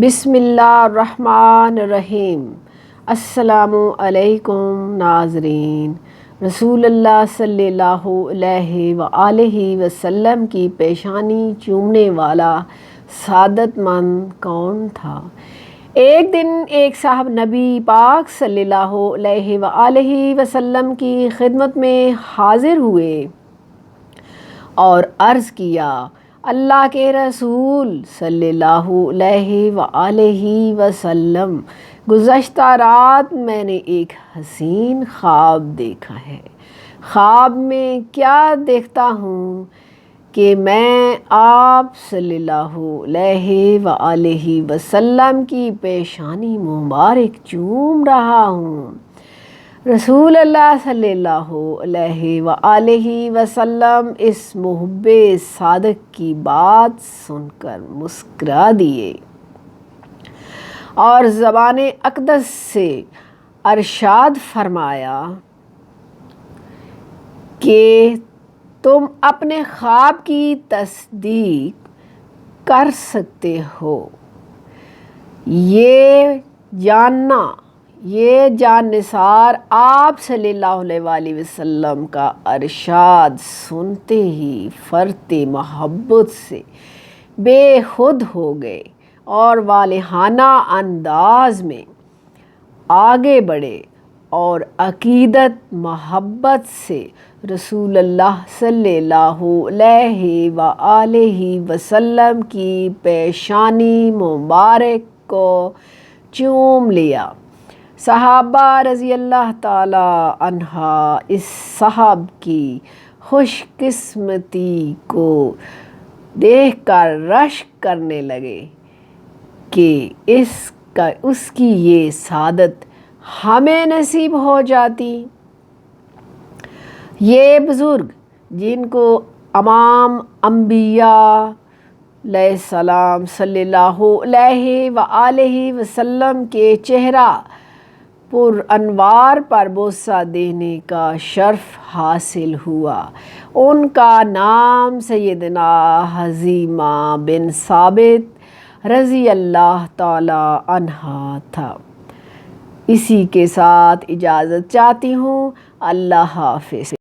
بسم اللہ الرحمن الرحیم۔ السلام علیکم ناظرین۔ رسول اللہ صلی اللہ علیہ وآلہ وسلم کی پیشانی چومنے والا سعادت مند کون تھا؟ ایک دن ایک صاحب نبی پاک صلی اللہ علیہ وآلہ وسلم کی خدمت میں حاضر ہوئے اور عرض کیا، اللہ کے رسول صلی اللہ علیہ وآلہ وسلم، گزشتہ رات میں نے ایک حسین خواب دیکھا ہے۔ خواب میں کیا دیکھتا ہوں کہ میں آپ صلی اللہ علیہ وآلہ وسلم کی پیشانی مبارک چوم رہا ہوں۔ رسول اللہ صلی اللہ علیہ وآلہ وسلم اس محب صادق کی بات سن کر مسکرا دیے اور زبان اقدس سے ارشاد فرمایا کہ تم اپنے خواب کی تصدیق کر سکتے ہو۔ یہ جان نثار آپ صلی اللہ علیہ وآلہ وسلم کا ارشاد سنتے ہی فرط محبت سے بے خود ہو گئے اور والہانہ انداز میں آگے بڑھے اور عقیدت محبت سے رسول اللہ صلی اللہ علیہ وآلہ وسلم کی پیشانی مبارک کو چوم لیا۔ صحابہ رضی اللہ تعالیٰ عنہ اس صاحب کی خوش قسمتی کو دیکھ کر رشک کرنے لگے کہ اس کی یہ سعادت ہمیں نصیب ہو جاتی۔ یہ بزرگ جن کو امام انبیاء علیہ السلام صلی اللہ علیہ وآلہ وسلم کے چہرہ پر انوار پر بوسہ دینے کا شرف حاصل ہوا، ان کا نام سیدنا حذیمہ بن ثابت رضی اللہ تعالیٰ عنہ تھا۔ اسی کے ساتھ اجازت چاہتی ہوں۔ اللہ حافظ۔